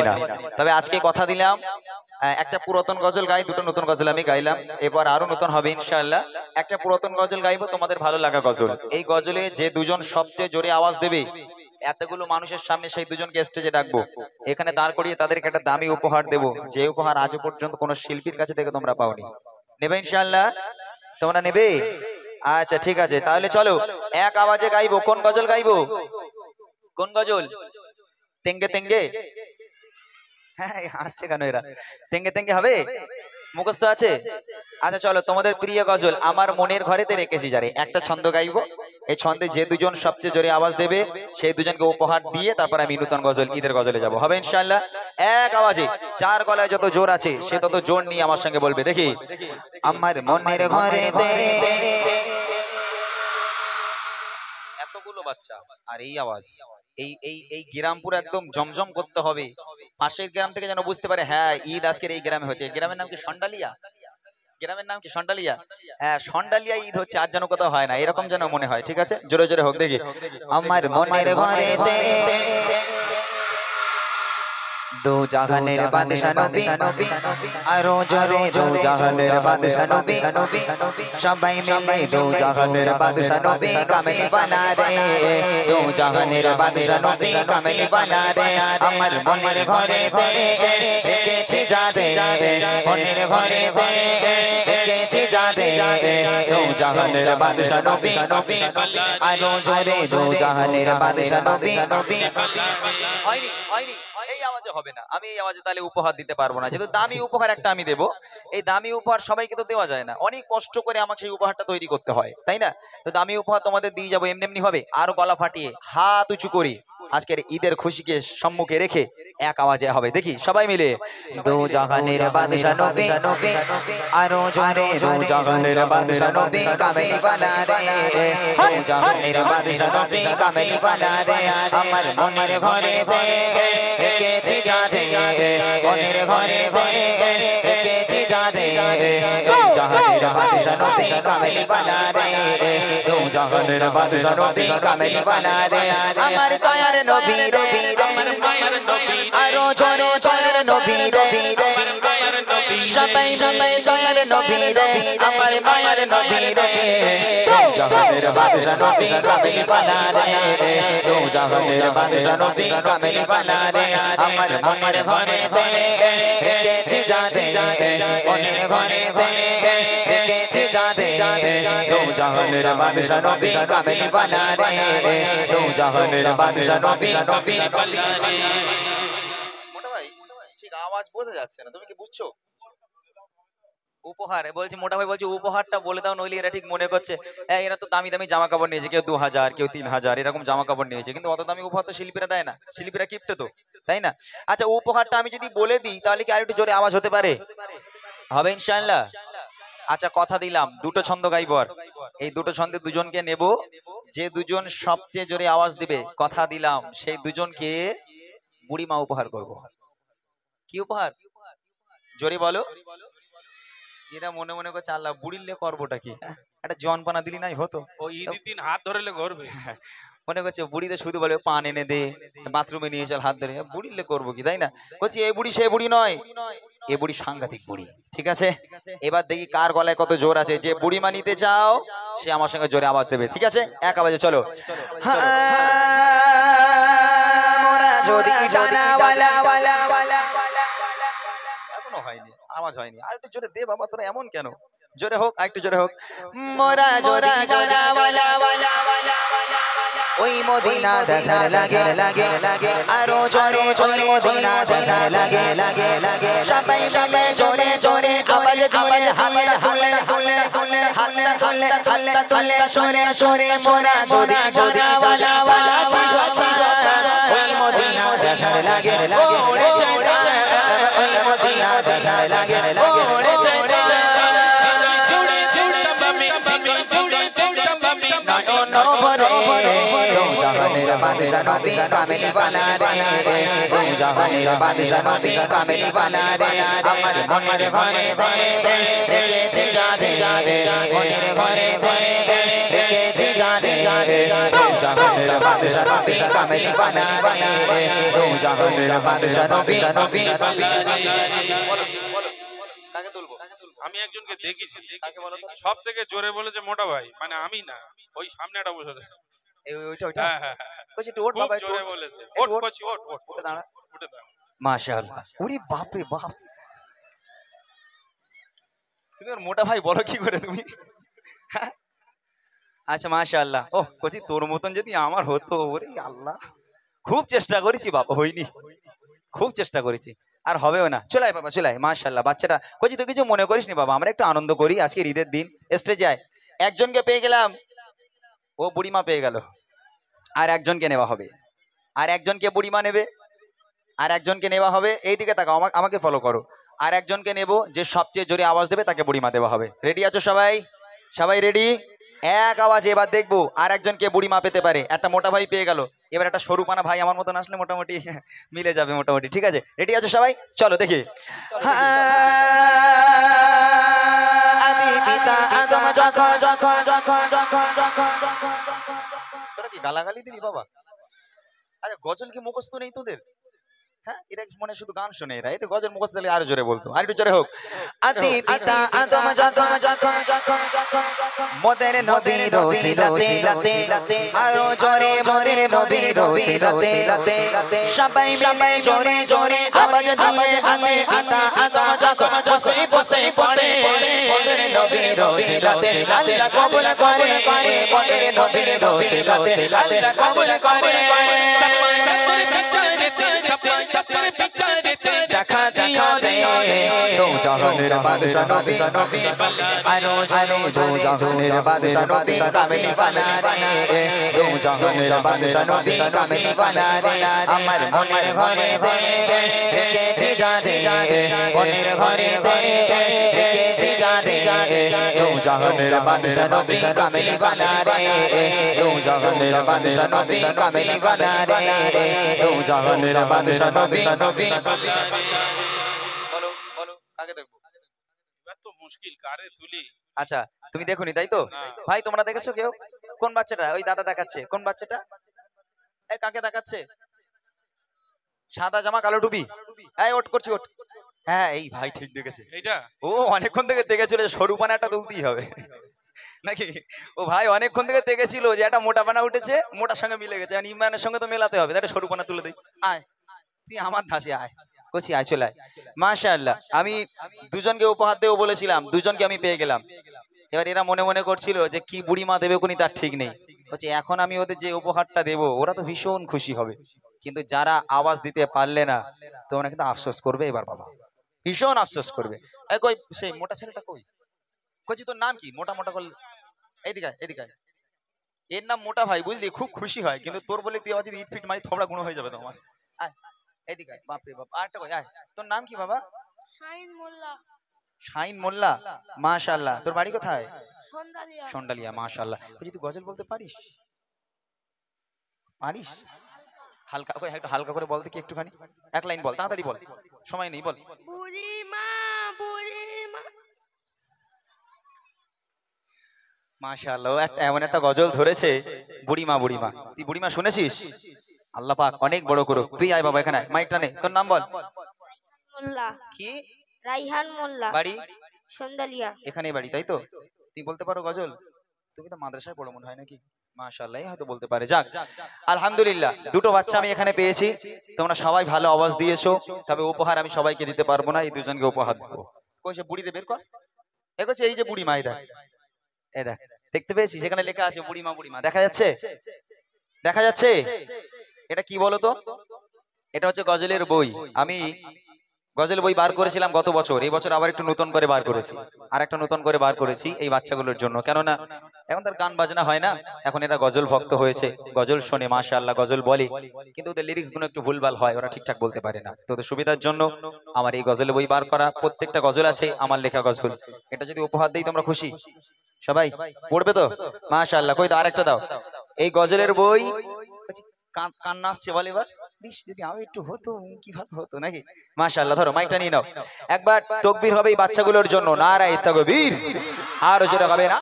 না। তবে আজকে কথা দিলাম একটা পুরাতন গজল গাই, দুটো নতুন গজল আমি গাইলাম, এবার আরো নতুন হবে ইনশাআল্লাহ। একটা পুরাতন গজল গাইবো, তোমাদের ভালো লাগা গজল। এই গজলে যে দুজন সবচেয়ে জোরে আওয়াজ দেবে, এতগুলো মানুষের সামনে সেই দুজনকে স্টেজে ডাকবো, এখানে দাঁড় করিয়ে তাদেরকে একটা দামি উপহার দেবো, যে উপহার আজও পর্যন্ত কোন শিল্পীর কাছে থেকে তোমরা পাওনি। নেবে ইনশাআল্লাহ? তোমরা নেবে? আচ্ছা ঠিক আছে, তাহলে চলো এক আওয়াজে গাইবো। কোন গজল গাইবো? কোন গজল? তেঙ্গে তেঙ্গে? হ্যাঁ হাসছে কেন এরা? তেঙ্গে তেঙ্গে হবে? মুখস্থ আছে? আচ্ছা চলো, তোমাদের প্রিয় গজল আমার মনের ঘরেতে রেখেছি যারে, একটা ছন্দ গাইবো। এই ছন্দে যে দুজন সবচেয়ে জোরে আওয়াজ দেবে সেই দুজনকে উপহার দিয়ে তারপর আমি নতুন গজল, ঈদের গজলে যাব। হবে ইনশাআল্লাহ? এক আওয়াজে, যার গলায় যত জোর আছে সে তত জোর নিয়ে আমার সঙ্গে বলবে। দেখি আমার মনের ঘরেতে, এতগুলো বাচ্চা আর এই আওয়াজ, এই এই এই গ্রামপুর একদম জমজম করতে হবে। পাশের গ্রাম থেকে যেন বুঝতে পারে হ্যাঁ ঈদ আজকের এই গ্রামে হচ্ছে। গ্রামের নাম কি সন্ডালিয়া? গ্রামের নাম কি সন্ডালিয়া? হ্যাঁ সন্ডালিয়া ঈদ হচ্ছে, আর যেন কোথাও হয় না, এরকম যেন মনে হয়। ঠিক আছে, জোরে জোরে হোক দেখি। আমার মনের ঘরেতে দু জাহানের বাদশা নবী, আরো জোরে দু জাহানের বাদশা নবী, সবাই মিলে দু জাহানের বাদশা নবী কামেলি বানা রে, দু জাহানের বাদশা নবী কামেলি বানা রে। আমার মনের ঘরেতে রেখেছি যারে, মনের ঘরেতে রেখেছি যারে, দু জাহানের বাদশা নবী, আরো জোরে দু জাহানের বাদশা নবী। হয়নি হয়নি, এই আওয়াজে হবে না, আমি এই আওয়াজে তাহলে উপহার দিতে পারবো না। যেহেতু দামি উপহার একটা আমি দেবো, এই দামি উপহার সবাইকে তো দেওয়া যায় না, অনেক কষ্ট করে আমাকে সেই উপহারটা তৈরি করতে হয়, তাই না? তো দামি উপহার তোমাদের দিয়ে যাবো, এমনি এমনি হবে? আরো গলা ফাটিয়ে হাত উঁচু করি আজকের ঈদের খুশিকে সম্মুখে রেখে এক আওয়াজে হবে। দেখি সবাই মিলে দু জাহানের বাদশা নবী, আরো জোরে দু জাহানের বাদশা নবী কামেলি বানা রে, দু জাহানের বাদশা নবী কামেলি বানা রে। আমার মনের ঘরে রেখেছি যারে, মনের ঘরে রেখেছি যারে, দু জাহানের বাদশা নবী কামেলি বানা রে, দু জাহানের বাদশা নবী কামেলি বানা রে। আমার দয়ার নবী রবি, আমার মায়ের নবী, আরো জোরে দয়ার নবী রবি, সবাই সবাই দয়ার নবী রে, আমার মায়ের নবী রে, দু জাহানের বাদশা নবী কামেলি বানা রে, দু জাহানের বাদশা নবী কামেলি বানা রে। আমার মনের ঘরে রেখেছি যারে, মনের ঘরে রেখেছি যারে, দু জাহানের বাদশা নবী কামেলি বানা রে, দু জাহানের বাদশা নবী বানা রে। মোটা ভাই ঠিক আওয়াজ বোঝা যাচ্ছে না, তুমি কি বুঝছো? উপহার বলছি, মোটা ভাই বলছি উপহারটা বলে দাও, নইলে এরা ঠিক মনে করছে এরা তো দামি দামি জামা কাপড় নিয়েছে, কেউ 2000 কেউ 3000 এরকম জামা কাপড় নিয়েছে, কিন্তু অত দামি উপহার তো শিল্পীরা দেয় না, শিল্পীরা কিপ্টে তো, তাই না? আচ্ছা উপহারটা আমি যদি বলে দিই তাহলে কি আর একটু জোরে আওয়াজ হতে পারে? হবে ইনশাআল্লাহ? আচ্ছা কথা দিলাম দুটো ছন্দ গাইবো, আর এই দুটো ছন্দে দুজনকে নেব, যে দুজন সবচেয়ে জোরে আওয়াজ দিবে কথা দিলাম সেই দুজনকে বুড়িমা উপহার করব। কি উপহার? জোরে বলো। এরা মনে মনে করছে আল্লাহ বুড়িলে করবোটা কি, একটা জনপানা দিলি নাই হতো? ও ঈদের দিন হাত ধরেলে করবে, মনে করছে বুড়িতে শুধু বলে পান এনে দে, বাথরুমে নিয়ে চল হাত ধরে, বুড়িলে করবো কি, তাই না? বলছি এই বুড়ি সে বুড়ি নয়, এ বুড়ি সাংঘাতিক বুড়ি। ঠিক আছে, এবার দেখি কার গলায় কত জোর আছে। যে বুড়িমা নিতে চাও সে আমার সঙ্গে জোরে আওয়াজ দেবে। ঠিক আছে, এক আওয়াজে চলো। এখনো হয়নি, আওয়াজ হয়নি, আর একটু জোরে দে বাবা, তোরা এমন কেন? জোরে হোক, আর একটু জোরে হোক। মোরা জোরা জোরা ওয়ালা ওয়ালা ওই মদিনা দেখার লাগে লাগে লাগে, আরো জোরে ওই মদিনা দেখার লাগে লাগে লাগে। সবাই সবাই জোরে জোরে আওয়াজ দিয়ে হাতটা তুলে তুলে তুলে, হাতটা তুলে হাতটা তুলে সরে সরে মোরা যদি জোরা ওয়ালা ওয়ালা ওই মদিনা দেখার লাগে লাগে, ওই মদিনা দেখার লাগে লাগে। বাদশা নবী কামেলি বানা রে, দু জাহানের বাদশা নবী কামেলি বানা রে। আমার মনের ঘরে রেখেছি যারে, মনের ঘরে রেখেছি যারে, जाने दो जहान मेरे बादशाह नबी कामिल बना दे दो जहान मेरे बादशाह नबी नबी কাকে তুলবো আমি একজনকে দেখেছি সব থেকে জোরে বলেছে মোটা ভাই মানে আমি না ওই সামনেটা বসে আছে। এই ওইটা ওইটা হ্যাঁ হ্যাঁ হ্যাঁ কইছে একটু ওঠ খুব বাবা একটু জোরে ওঠ। বলেছে একটু ওঠ ওঠ। কচি ওঠ ওঠ উঠে দাঁড়া। উঠে দাঁড়া। মাশাআল্লাহ ওরে বাপ রে বাপ তুমি ওর মোটা ভাই বলো কি করে তুমি হ্যাঁ? আচ্ছা মাশাআল্লাহ ও কচি তোর মতন যদি আমার হতো ওরে আল্লাহ খুব চেষ্টা করেছি বাবা হইনি খুব চেষ্টা করেছি আর হবেও না চলে আয় বাবা চলে আয় মাশাআল্লাহ বাচ্চাটা কচি তুই কিছু মনে করিস নি বাবা আমরা একটু আনন্দ করি আজকে ঈদের দিন স্টেজে আয় একজনকে পেয়ে গেলাম ও বুড়িমা পেয়ে গেল আর একজনকে নেওয়া হবে আর একজনকে বুড়িমা নেবে আর একজনকে নেওয়া হবে এই দিকে তাকাও আমাকে ফলো করো আর একজনকে নেব যে সবচেয়ে জোরে আওয়াজ দেবে তাকে বুড়িমা দেওয়া হবে রেডি আছো সবাই সবাই রেডি এক আওয়াজে এবার দেখবো আর একজনকে বুড়িমা পেতে পারে একটা মোটা ভাই পেয়ে গেল এবার একটা সরুপানা ভাই আমার মতন আসলে মোটামুটি মিলে যাবে মোটামুটি ঠিক আছে রেডি আছো সবাই চলো দেখি আদি পিতা আদম যখন যখন যখন যখন তোরা কি গালাগালি দিলি বাবা আচ্ছা গজল কি মুখস্থ নেই তোদের হ্যাঁ এরা মনে শুধু গান শুনে এরা এতে গজল মুখস্থ দিলে আরো জোরে বলতো আর একটু জোরে হোক আদি পিতা আদম যখন যখন মোদের নবী রসিলতে আরো জোরে জোরে নবী রসিলতে সবাই সবাই জোরে জোরে আওয়াজ দিয়ে আদি পিতা আদম যখন বসে বসে পড়ে মোদের নবী রসিলতে আল্লাহ কবুল করে মোদের নবী রসিলতে আল্লাহ কবুল করে দেখা দিও রে দো জাহানের বাদশা নবী আরো জোরে দো জাহানের বাদশা নবী কামিল বানা রে দো জাহানের বাদশা নবী কামিল বানা রে আমার মনের ঘরে দে রেখেছি জানে মনের ঘরে দে রেখেছি জানে দো জাহানের বাদশা নবী কামিল বানা রে দো জাহানের বাদশা নবী কামিল বানা রে দো জাহানের বাদশা নবী বলো বলো আগে দেখবো এবার তো মুশকিল কারে তুলি আচ্ছা তুমি দেখোনি তাই তো ভাই তোমরা দেখেছো কেউ কোন বাচ্চাটা ওই দাদা দেখাচ্ছে কোন বাচ্চাটা এই কাকে দেখাচ্ছে সাদা জামা কালো টুপি এই ওট করছি ওট হ্যাঁ এই ভাই ঠিক দেখেছে এইটা ও অনেকক্ষণ থেকে দেখেছিল যে সরু পানা একটা তুলতেই হবে নাকি ও ভাই অনেকক্ষণ থেকে দেখেছিল যে একটা মোটা পানা উঠেছে মোটার সঙ্গে মিলে গেছে আর ইমরানের সঙ্গে তো মেলাতে হবে একটা সরু পানা তুলে দিই আয় তুই আমার ধাসে আয় কচি আয় চলে আয় মাশাআল্লাহ আমি দুজনকে উপহার দেবো বলেছিলাম দুজনকে আমি পেয়ে গেলাম এবার এরা মনে মনে করছিল যে কি বুড়িমা দেবে কোনি তার ঠিক নেই বলছে এখন আমি ওদের যে উপহারটা দেবো ওরা তো ভীষণ খুশি হবে কিন্তু যারা আওয়াজ দিতে পারলে না তোমরা কিন্তু আফসোস করবে এবার বাবা ভীষণ আফসোস করবে এই কই সেই মোটা ছেলেটা কই কচি তোর নাম কি মোটা মোটা করলে এইদিকে এদিকে এর নাম মোটা ভাই বুঝলি খুব খুশি হয় কিন্তু তোর বলে তুই আবার যদি ইট ফিট মারি থবড়া গুণ হয়ে যাবে তোমার আয় এদিকে বাপ রে বাপ আরেকটা কই আয় তোর নাম কি বাবা শাহিন মোল্লা শাহিন মোল্লা মাশাআল্লাহ তোর বাড়ি কোথায় সন্দালিয়া সন্ডালিয়া মাশাআল্লাহ তুই তুই গজল বলতে পারিস পারিস হালকা কই একটু হালকা করে বল দেখি একটুখানি এক লাইন বল তাড়াতাড়ি বল সময় নেই বল বুড়িমা বুড়িমা মাশাআল্লাহ একটা এমন একটা গজল ধরেছে বুড়িমা বুড়িমা তুই বুড়িমা শুনেছিস আল্লাহ পাক অনেক বড় করুক তুই আয় বাবা এখানে মাইকটা নে তোর নাম বল মোল্লা কি রাইহান মোল্লা বাড়ি সন্দালিয়া এখানে বাড়ি তাই তো তুই বলতে পারো গজল তুমি তো মাদ্রাসায় পড়ো মনে হয় নাকি মাশাআল্লাহ হয়তো বলতে পারে যাক আলহামদুলিল্লাহ দুটো বাচ্চা আমি এখানে পেয়েছি তোমরা সবাই ভালো আওয়াজ দিয়েছো তবে উপহার আমি সবাইকে দিতে পারবো না এই দুজনকে উপহার দেবো কই সে বুড়িরে বের কর এগোচ্ছে এই যে বুড়ি মা এই দেখ দেখতে পেয়েছি সেখানে লেখা আছে বুড়িমা বুড়িমা দেখা যাচ্ছে দেখা যাচ্ছে এটা কি বলতো এটা হচ্ছে গজলের বই আমি গজল বই বার করেছিলাম গত বছর এই বছর আবার একটু নতুন করে বার করেছি আর একটা নতুন করে বার করেছি এই বাচ্চাগুলোর জন্য কেননা এখন তার গান বাজনা হয় না এখন এরা গজল ভক্ত হয়েছে গজল শোনে মাশাআল্লাহ গজল বলে কিন্তু ওদের লিরিক্স গুলো একটু ভুলভাল হয় ওরা ঠিকঠাক বলতে পারে না তো ওদের সুবিধার জন্য আমার এই গজল বই বার করা প্রত্যেকটা গজল আছে আমার লেখা গজল এটা যদি উপহার দেই তোমরা খুশি সবাই পড়বে তো মাশাআল্লাহ কই দাও আরেকটা দাও এই গজলের বই কান্না আসছে বল এবার যদি আমি একটু হতো কি ভালো হতো নাকি মাশাআল্লাহ ধরো মাইকটা নিয়ে নাও একবার তাকবীর হবে এই বাচ্চাগুলোর জন্য নারায়ে তাকবীর আর জোরে হবে না